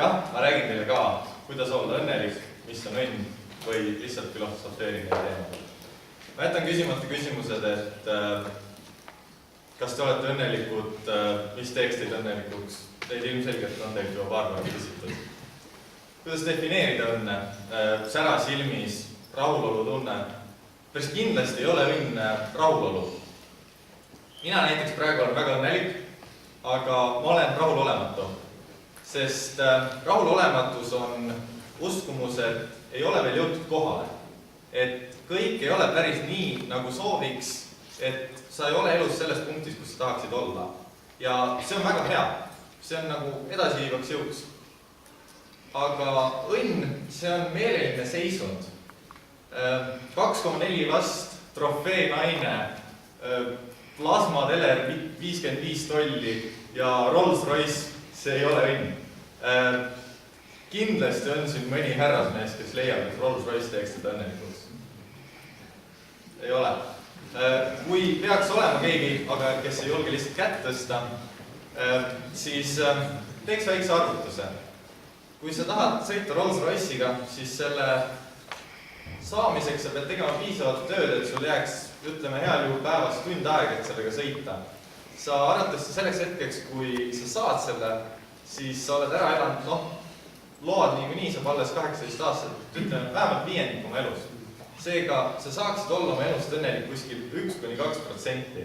jah, ma räägin teile ka, kuidas olla õnnelik, mis on õnn või lihtsalt filosofeerin neid teemadel. Ma jätan küsimata küsimused, et kas te olete õnnelikud, mis teeks teid õnnelikuks? Teid ilmselgelt on teilt juba paar korda küsitud. Kuidas defineerida õnne? Sära silmis, rahulolu tunne. Päris kindlasti ei ole õnn rahulolu. Mina näiteks praegu olen väga õnnelik, aga ma olen rahulolematu. Sest rahulolematus on uskumus, et ei ole veel jõutud kohale. Et kõik ei ole päris nii, nagu sooviks, et sa ei ole elus selles punktis, kus sa tahaksid olla. Ja see on väga hea. See on nagu edasiviivaks jõuks. Aga õnn, see on meeleline seisund. 2,4 last, trofee naine, plasmateler 55 tolli ja Rolls-Royce, see ei ole õnn. Kindlasti on siin mõni härrasmees, kes leiab, et Rolls-Royce teeks seda õnnelikuks. Ei ole. Kui peaks olema keegi, aga kes ei julge lihtsalt kätt tõsta, siis teeks väikse arvutuse. Kui sa tahad sõita Rolls-Royce'iga, siis selle saamiseks sa pead tegema piisavalt tööd, et sul jääks, ütleme, heal juhul päevas tund aega, et sellega sõita. Sa arvatavasti selleks hetkeks, kui sa saad selle, siis sa oled ära elanud, load nii saab alles 18 aastat, ütleme, vähemalt 5% oma elus. Seega, sa saaksid olla oma elust õnnelik kuskil 1–2%.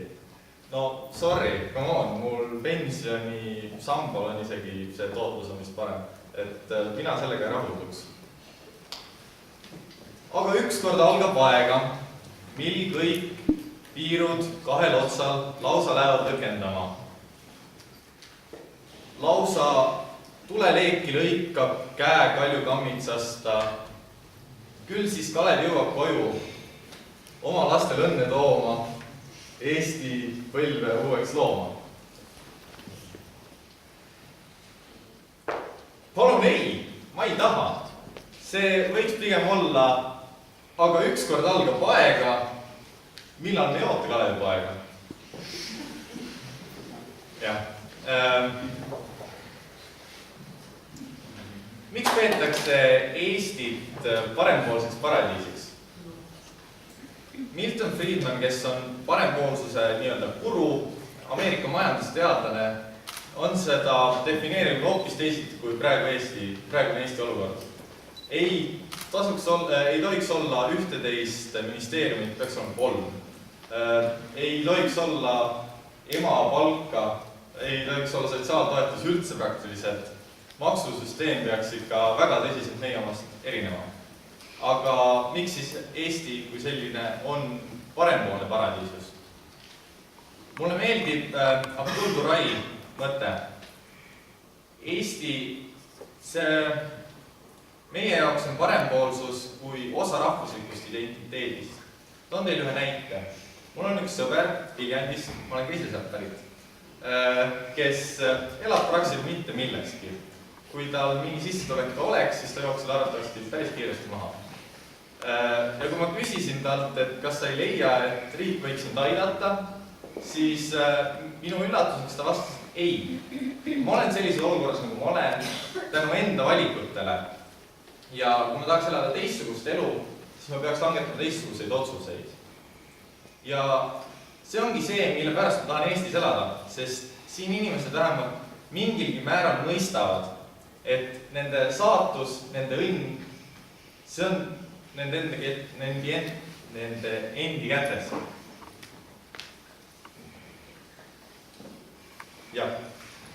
No, sorry, come on, mul pensioni sambal on isegi see tootlus on vist parem, et mina sellega ei rahulduks. Aga ükskord algab aega, mil kõik piirud kahel otsal lausa lähevad lõkendama. Lausa tuleleeki lõikab käe kaljukammitsasta. Küll siis Kalev jõuab koju oma lastel õnne tooma, Eesti põlve uueks looma. Palun ei, ma ei taha. See võiks pigem olla, aga ükskord algab aega, millal me ei oota Kalevi aega. Jah. Miks peetakse Eestit parempoolseks paradiisiks? Milton Friedman, kes on parempoolsuse nii-öelda guru, Ameerika majandusteadlane, on seda defineerinud hoopis teisiti kui praegune Eesti olukord. Ei tohiks olla 11 ministeeriumit, peaks olema 3. Ei tohiks olla emapalka, ei tohiks olla sotsiaaltoetus üldse praktiliselt. Maksusüsteem peaks ikka väga tõsiselt meie omast erinema. Aga miks siis Eesti kui selline on parempoolne paradiisus? Mulle meeldib Abdul Turai mõte. Eesti, meie jaoks on parempoolsus kui osa rahvuslikust identiteedist. Toon teile ühe näite. Mul on üks sõber Viljandist, ma olen ka ise sealt pärit, kes elab praktiliselt mitte millekski. Kui tal mingi sissetulek oleks, siis ta jooks selle arvatavasti päris kiiresti maha. Ja kui ma küsisin talt, et kas sa ei leia, et riik võiks sind aidata, siis minu üllatuseks ta vastas ei. Ma olen sellises olukorras, nagu ma olen, tänu enda valikutele. Ja kui ma tahaks elada teistsugust elu, siis ma peaks langetama teistsuguseid otsuseid. Ja see ongi see, mille pärast ma tahan Eestis elada, sest siin inimesed vähemalt mingilgi määral mõistavad, et nende saatus, nende õnn, see on nende endi kätes. Jah,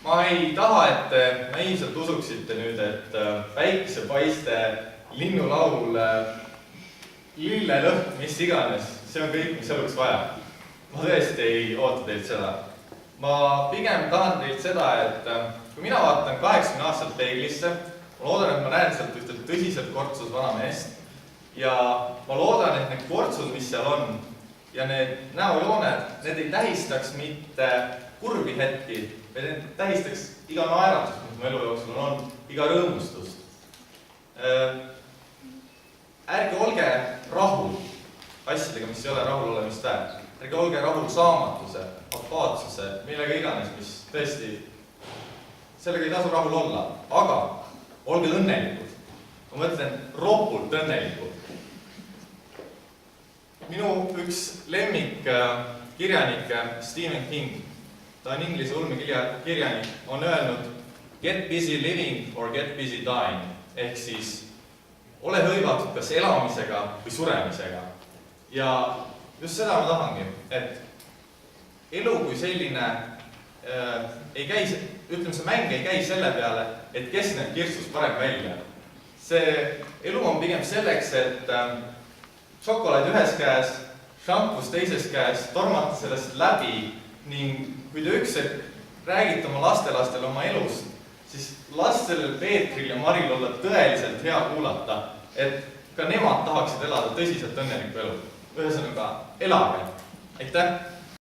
ma ei taha, et naiivselt usuksite nüüd, et päikesepaiste, linnulaul, lillelõhn, mis iganes, see on kõik, mis eluks vaja. Ma tõesti ei oota teilt seda. Ma pigem tahan teilt seda, et kui mina vaatan 80 aastat peeglisse, ma loodan, et ma näen sealt ühte tõsiselt kortsus vana meest ja ma loodan, et need kortsud, mis seal on ja need näojooned, need ei tähistaks mitte kurvi hetki, vaid need tähistaks iga naeratust, mis mu elu jooksul on, iga rõõmustust. Ärge olge rahul asjadega, mis ei ole rahul olemist väärt. Ärge olge rahul saamatuse, apaatsuse, millega iganes, mis tõesti, sellega ei tasu rahul olla. Aga olge õnnelikud. Ma mõtlen ropult õnnelikud. Minu üks lemmik kirjanikke Stephen King, ta on inglise ulmekirjanik, on öelnud get busy living or get busy dying, ehk siis ole hõivatud kas elamisega või suremisega. Ja just seda ma tahangi, et elu kui selline ei käi, ütleme see mäng ei käi selle peale, et kes näeb kirstust parem välja. See elu on pigem selleks, et šokolaad ühes käes, šampus teises käes, tormata sellest läbi ning kui te üks räägite oma lastelastele oma elust, siis las sellel Peetril ja Maril olla tõeliselt hea kuulata, et ka nemad tahaksid elada tõsiselt õnnelikku elu. Ühesõnaga, elage! Aitäh!